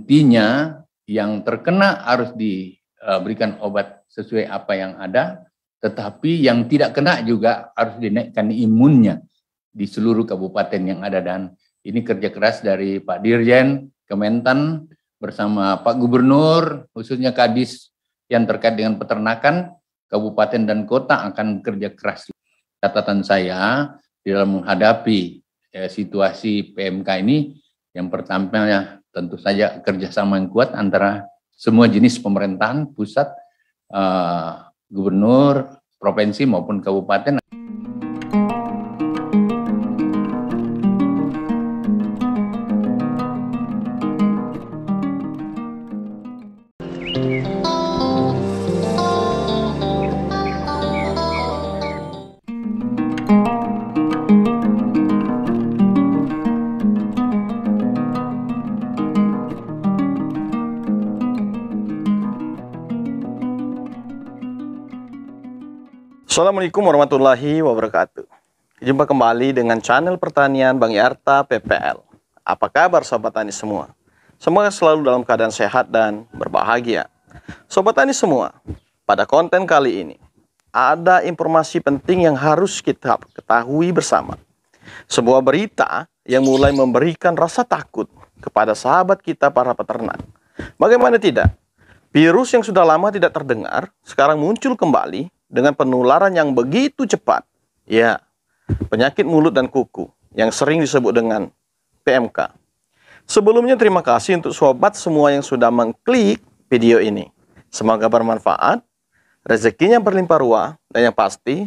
intinya yang terkena harus diberikan obat sesuai apa yang ada, tetapi yang tidak kena juga harus dinaikkan imunnya di seluruh kabupaten yang ada. Dan ini kerja keras dari Pak Dirjen Kementan bersama Pak Gubernur, khususnya Kadis yang terkait dengan peternakan, kabupaten dan kota akan kerja keras. Catatan saya di dalam menghadapi situasi PMK ini, yang pertama tentu saja kerjasama yang kuat antara semua jenis pemerintahan, pusat, gubernur, provinsi maupun kabupaten. Assalamualaikum warahmatullahi wabarakatuh. Jumpa kembali dengan channel pertanian Bang Yarta PPL. Apa kabar sobat tani semua? Semoga selalu dalam keadaan sehat dan berbahagia. Sobat tani semua, pada konten kali ini ada informasi penting yang harus kita ketahui bersama. Sebuah berita yang mulai memberikan rasa takut kepada sahabat kita para peternak. Bagaimana tidak? Virus yang sudah lama tidak terdengar sekarang muncul kembali dengan penularan yang begitu cepat. Ya, penyakit mulut dan kuku yang sering disebut dengan PMK. Sebelumnya terima kasih untuk sobat semua yang sudah mengklik video ini. Semoga bermanfaat, rezekinya berlimpah ruah, dan yang pasti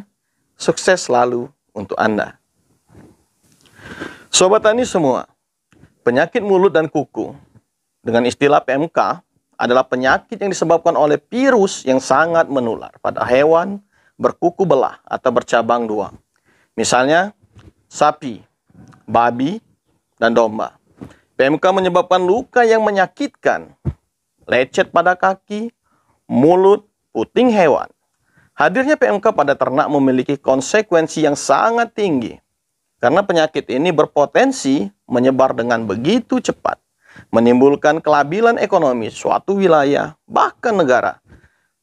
sukses selalu untuk Anda. Sobat tani semua, penyakit mulut dan kuku dengan istilah PMK adalah penyakit yang disebabkan oleh virus yang sangat menular pada hewan berkuku belah atau bercabang dua. Misalnya, sapi, babi, dan domba. PMK menyebabkan luka yang menyakitkan, lecet pada kaki, mulut, puting hewan. Hadirnya PMK pada ternak memiliki konsekuensi yang sangat tinggi, karena penyakit ini berpotensi menyebar dengan begitu cepat, menimbulkan kelabilan ekonomi suatu wilayah, bahkan negara.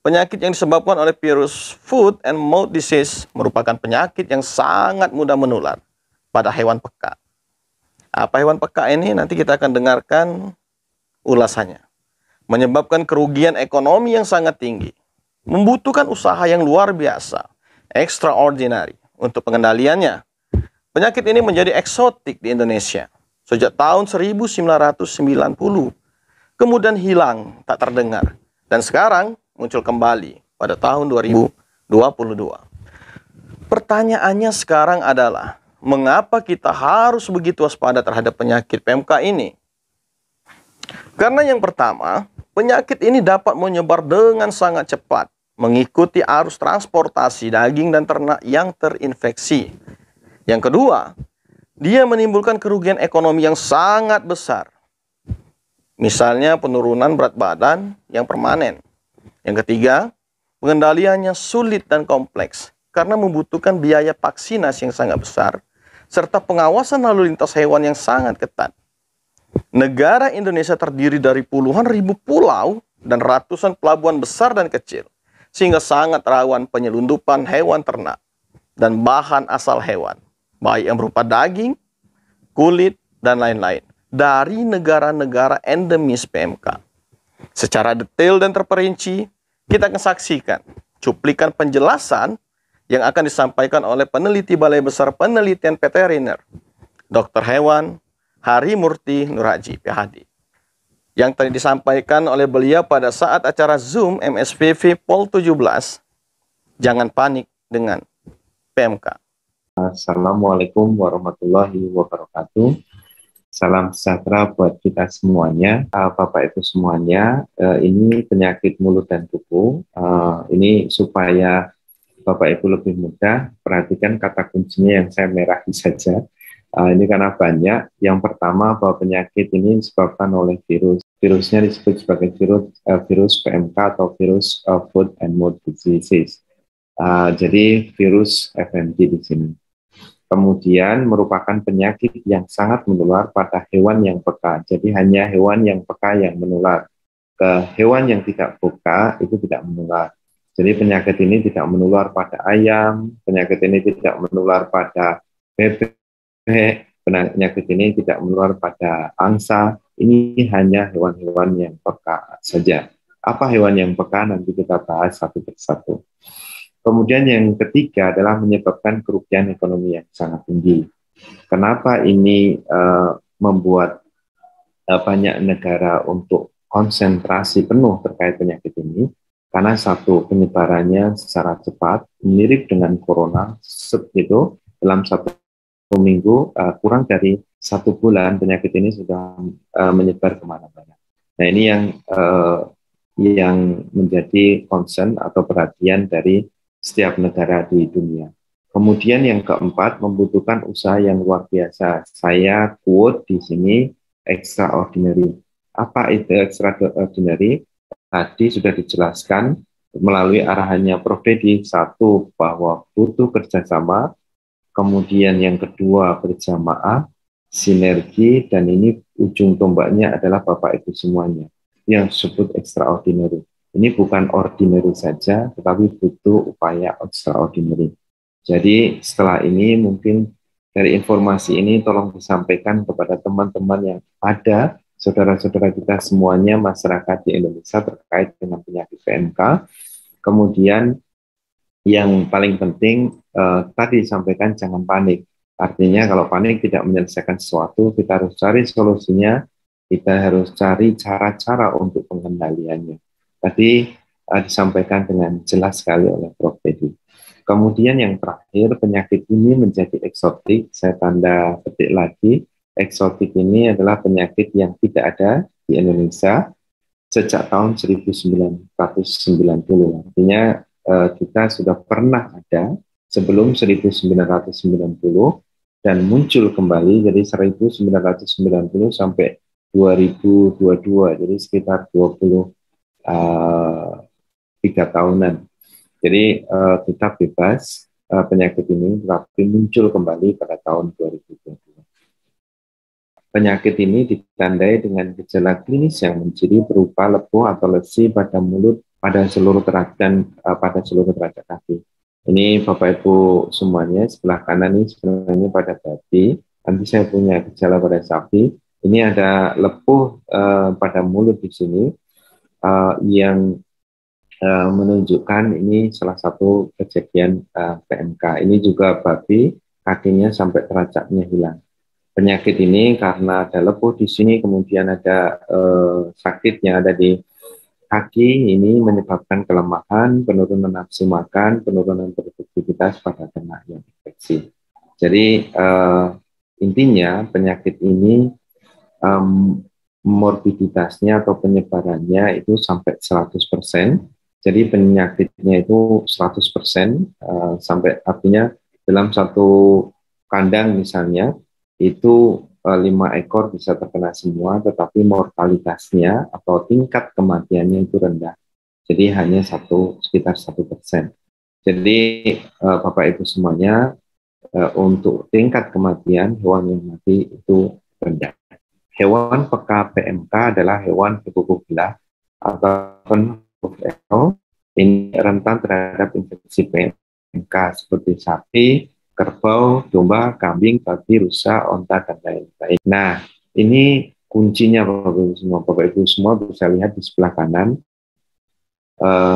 Penyakit yang disebabkan oleh virus foot and mouth disease merupakan penyakit yang sangat mudah menular pada hewan peka. Apa hewan peka ini? Nanti kita akan dengarkan ulasannya. Menyebabkan kerugian ekonomi yang sangat tinggi, membutuhkan usaha yang luar biasa, extraordinary untuk pengendaliannya. Penyakit ini menjadi eksotik di Indonesia sejak tahun 1990, kemudian hilang tak terdengar, dan sekarang muncul kembali pada tahun 2022. Pertanyaannya sekarang adalah, mengapa kita harus begitu waspada terhadap penyakit PMK ini? Karena yang pertama, penyakit ini dapat menyebar dengan sangat cepat, mengikuti arus transportasi daging dan ternak yang terinfeksi. Yang kedua, dia menimbulkan kerugian ekonomi yang sangat besar. Misalnya penurunan berat badan yang permanen. Yang ketiga, pengendaliannya sulit dan kompleks karena membutuhkan biaya vaksinasi yang sangat besar serta pengawasan lalu lintas hewan yang sangat ketat. Negara Indonesia terdiri dari puluhan ribu pulau dan ratusan pelabuhan besar dan kecil, sehingga sangat rawan penyelundupan hewan ternak dan bahan asal hewan, baik yang berupa daging, kulit, dan lain-lain, dari negara-negara endemis PMK. Secara detail dan terperinci, kita akan saksikan cuplikan penjelasan yang akan disampaikan oleh peneliti Balai Besar Penelitian Veteriner, Dr. Hewan Harimurti Nurhaji, PhD, yang tadi disampaikan oleh beliau pada saat acara Zoom MSPV POL 17, jangan panik dengan PMK. Assalamualaikum warahmatullahi wabarakatuh. Salam sejahtera buat kita semuanya, Bapak Ibu semuanya. Ini penyakit mulut dan kuku. Ini supaya Bapak Ibu lebih mudah, perhatikan kata kuncinya yang saya merahi saja. Ini karena banyak. Yang pertama, bahwa penyakit ini disebabkan oleh virus. Virusnya disebut sebagai virus PMK atau virus foot and mouth disease. Jadi virus FMD di sini. Kemudian merupakan penyakit yang sangat menular pada hewan yang peka. Jadi hanya hewan yang peka yang menular. Ke hewan yang tidak peka itu tidak menular. Jadi penyakit ini tidak menular pada ayam, penyakit ini tidak menular pada bebek, penyakit ini tidak menular pada angsa. Ini hanya hewan-hewan yang peka saja. Apa hewan yang peka? Nanti kita bahas satu persatu. Kemudian yang ketiga adalah menyebabkan kerugian ekonomi yang sangat tinggi. Kenapa ini membuat banyak negara untuk konsentrasi penuh terkait penyakit ini? Karena satu, penyebarannya secara cepat, mirip dengan corona, itu dalam satu minggu, kurang dari 1 bulan penyakit ini sudah menyebar kemana-mana. Nah ini yang menjadi concern atau perhatian dari setiap negara di dunia. Kemudian yang keempat, membutuhkan usaha yang luar biasa. Saya quote di sini, extraordinary. Apa itu extraordinary? Tadi sudah dijelaskan melalui arahannya Prof. Dedi. Satu, bahwa butuh kerjasama. Kemudian yang kedua, berjamaah, sinergi, dan ini ujung tombaknya adalah Bapak Ibu semuanya. Yang disebut extraordinary. Ini bukan ordinary saja, tetapi butuh upaya extraordinary. Jadi setelah ini mungkin dari informasi ini tolong disampaikan kepada teman-teman yang ada, saudara-saudara kita semuanya, masyarakat di Indonesia terkait dengan penyakit PMK. Kemudian yang paling penting tadi disampaikan jangan panik. Artinya kalau panik tidak menyelesaikan sesuatu, kita harus cari solusinya, kita harus cari cara-cara untuk pengendaliannya. Tadi disampaikan dengan jelas sekali oleh Prof. Dedi. Kemudian yang terakhir, penyakit ini menjadi eksotik. Saya tanda petik lagi. Eksotik ini adalah penyakit yang tidak ada di Indonesia sejak tahun 1990. Artinya kita sudah pernah ada sebelum 1990 dan muncul kembali jadi 1990 sampai 2022. Jadi sekitar 3 tahunan. Jadi kita bebas penyakit ini, tetapi muncul kembali pada tahun 2022. Penyakit ini ditandai dengan gejala klinis yang menciri berupa lepuh atau lesi pada mulut, pada seluruh telapak kaki. Ini Bapak Ibu semuanya, sebelah kanan ini sebenarnya pada babi. Nanti saya punya gejala pada sapi. Ini ada lepuh pada mulut di sini yang menunjukkan ini salah satu kejadian PMK. Ini juga babi, kakinya sampai teracaknya hilang. Penyakit ini karena ada lepuh di sini, kemudian ada sakit yang ada di kaki, ini menyebabkan kelemahan, penurunan nafsu makan, penurunan produktivitas pada ternak yang infeksi. Jadi intinya penyakit ini morbiditasnya atau penyebarannya itu sampai 100%. Jadi penyakitnya itu 100%, sampai artinya dalam satu kandang misalnya, itu 5 ekor bisa terkena semua, tetapi mortalitasnya atau tingkat kematiannya itu rendah. Jadi hanya sekitar 1%. Jadi Bapak Ibu semuanya, untuk tingkat kematian hewan yang mati itu rendah. Hewan peka PMK adalah hewan berkuku belah atau ini rentan terhadap infeksi PMK seperti sapi, kerbau, domba, kambing, babi, rusa, onta, dan lain-lain. Nah, ini kuncinya Bapak Ibu semua bisa lihat di sebelah kanan.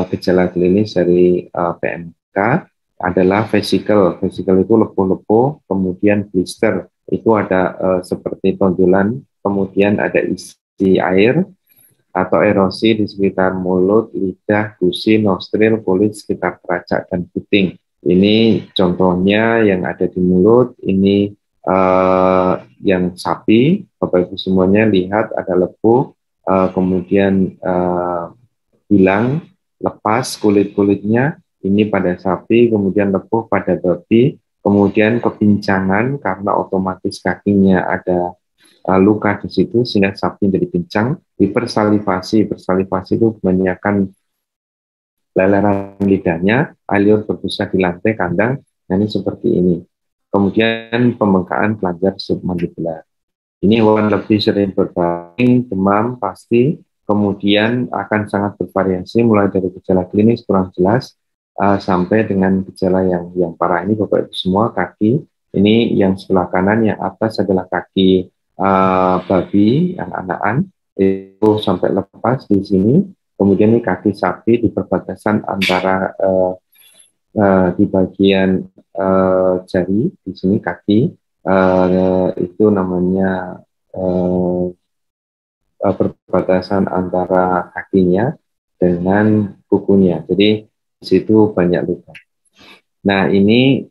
Gejala klinis dari PMK adalah vesikel. Vesikel itu lepuh-lepuh, kemudian blister. Itu ada seperti tonjolan, kemudian ada isi air atau erosi di sekitar mulut, lidah, gusi, nostril, kulit sekitar teracak dan puting. Ini contohnya yang ada di mulut. Ini yang sapi, Bapak Ibu semuanya lihat ada lepuh, kemudian hilang, lepas kulit-kulitnya. Ini pada sapi, kemudian lepuh pada babi, kemudian kepincangan karena otomatis kakinya ada luka di situ sehingga sapi jadi pincang. Hipersalivasi, bersalivasi itu kebanyakan leleran lidahnya, aliur berbusa di lantai kandang. Nah ini seperti ini. kemudian pembengkakan kelenjar submandibular. Ini hewan lebih sering berbaring, demam pasti, kemudian akan sangat bervariasi mulai dari gejala klinis kurang jelas sampai dengan gejala yang parah. Ini Bapak Ibu semua kaki, ini yang sebelah kanan yang atas adalah kaki babi, anak-anakan, itu sampai lepas di sini. Kemudian ini kaki sapi di perbatasan antara di bagian jari, di sini kaki. Itu namanya perbatasan antara kakinya dengan kukunya. Jadi di situ banyak luka. Nah, ini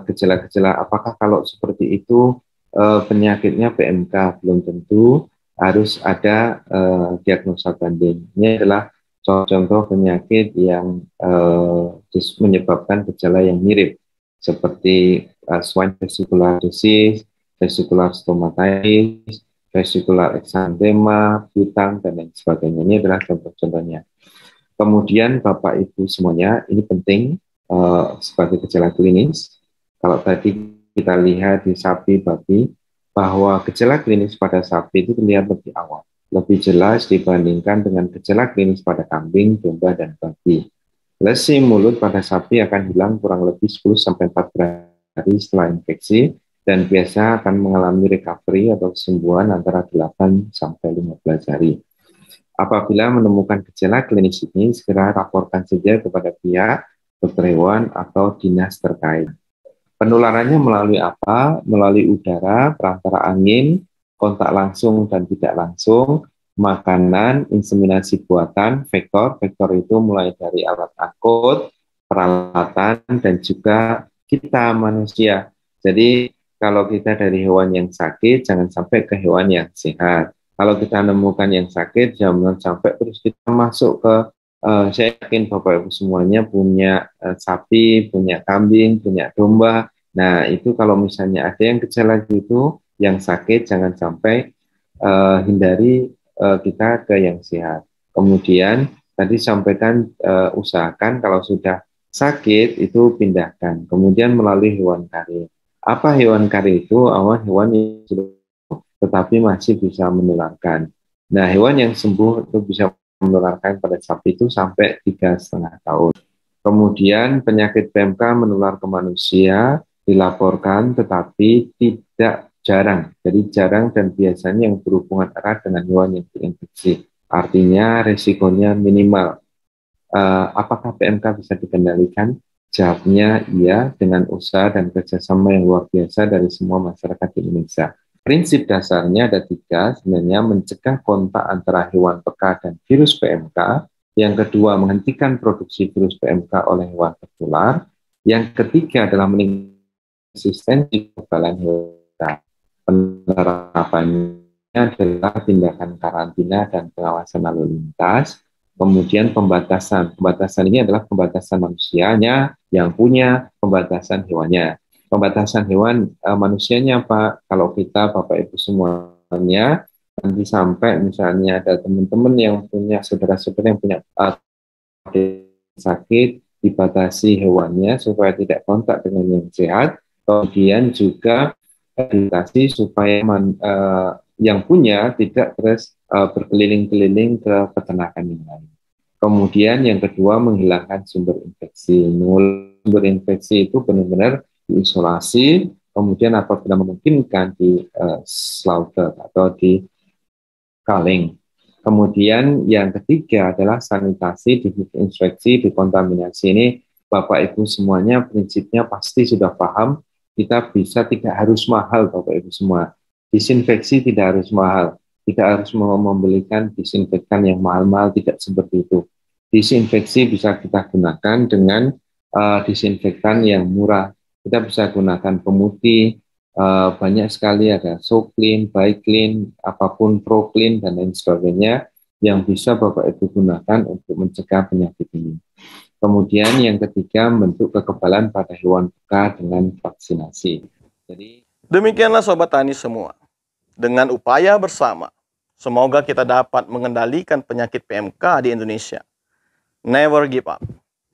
gejala-gejala apakah kalau seperti itu penyakitnya PMK? Belum tentu, harus ada diagnosa banding. Ini adalah contoh penyakit yang menyebabkan gejala yang mirip seperti swine vesicular disease, vesicular stomatitis, vesicular exanthema, butang, dan lain sebagainya. Ini adalah contoh-contohnya. Kemudian Bapak Ibu semuanya, ini penting sebagai gejala klinis. Kalau tadi kita lihat di sapi, babi, bahwa gejala klinis pada sapi itu terlihat lebih awal, lebih jelas dibandingkan dengan gejala klinis pada kambing, domba, dan babi. Lesi mulut pada sapi akan hilang kurang lebih 10-14 hari setelah infeksi dan biasa akan mengalami recovery atau kesembuhan antara 8-15 hari. Apabila menemukan gejala klinis ini, segera laporkan saja kepada pihak dokter hewan atau dinas terkait. Penularannya melalui apa? Melalui udara, perantara angin, kontak langsung dan tidak langsung, makanan, inseminasi buatan, vektor. Vektor itu mulai dari alat angkut, peralatan, dan juga kita manusia. Jadi kalau kita dari hewan yang sakit, jangan sampai ke hewan yang sehat. Kalau kita menemukan yang sakit, jangan sampai terus kita masuk ke, saya yakin Bapak Ibu semuanya punya sapi, punya kambing, punya domba. Nah itu kalau misalnya ada yang gejala gitu, yang sakit, jangan sampai hindari kita ke yang sehat. Kemudian tadi sampaikan usahakan kalau sudah sakit itu pindahkan. Kemudian melalui hewan kari. Apa hewan kari itu? Hewan yang sudah tetapi masih bisa menularkan. Nah hewan yang sembuh itu bisa menularkan pada sapi itu sampai 3,5 tahun. Kemudian penyakit PMK menular ke manusia dilaporkan tetapi tidak jarang. Jadi jarang dan biasanya yang berhubungan erat dengan hewan yang terinfeksi. Artinya risikonya minimal. Apakah PMK bisa dikendalikan? Jawabnya iya, dengan usaha dan kerjasama yang luar biasa dari semua masyarakat di Indonesia. Prinsip dasarnya ada 3, sebenarnya mencegah kontak antara hewan peka dan virus PMK. Yang kedua, menghentikan produksi virus PMK oleh hewan tertular. Yang ketiga adalah meningkatkan resistensi kekebalan hewan. Penerapannya adalah tindakan karantina dan pengawasan lalu lintas. Kemudian pembatasan. Pembatasan ini adalah pembatasan manusianya yang punya pembatasan hewannya. Pembatasan hewan manusianya Pak, kalau kita Bapak Ibu semuanya nanti sampai misalnya ada teman-teman yang punya saudara-saudara yang punya sakit, dibatasi hewannya supaya tidak kontak dengan yang sehat. Kemudian juga dibatasi supaya yang punya tidak terus berkeliling-keliling ke peternakan yang lain. Kemudian yang kedua menghilangkan sumber infeksi. Sumber infeksi itu benar-benar diisolasi, kemudian apabila memungkinkan di slaughter atau di kaleng. Kemudian yang ketiga adalah sanitasi, disinfeksi, dikontaminasi. Ini Bapak Ibu semuanya prinsipnya pasti sudah paham, kita bisa tidak harus mahal Bapak Ibu semua. Disinfeksi tidak harus mahal, tidak harus membelikan disinfektan yang mahal-mahal, tidak seperti itu. Disinfeksi bisa kita gunakan dengan disinfektan yang murah. Kita bisa gunakan pemutih, banyak sekali ada SoClean, ByClean, apapun ProClean dan lain sebagainya yang bisa Bapak Ibu gunakan untuk mencegah penyakit ini. Kemudian yang ketiga bentuk kekebalan pada hewan peka dengan vaksinasi. Jadi demikianlah Sobat Tani semua. Dengan upaya bersama, semoga kita dapat mengendalikan penyakit PMK di Indonesia. Never give up.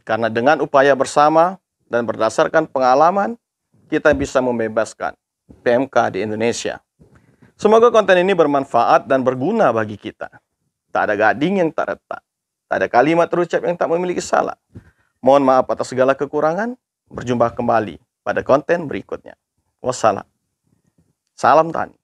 Karena dengan upaya bersama dan berdasarkan pengalaman, kita bisa membebaskan PMK di Indonesia. Semoga konten ini bermanfaat dan berguna bagi kita. Tak ada gading yang tak retak. Tak ada kalimat terucap yang tak memiliki salah. Mohon maaf atas segala kekurangan. Berjumpa kembali pada konten berikutnya. Wassalam. Salam tani.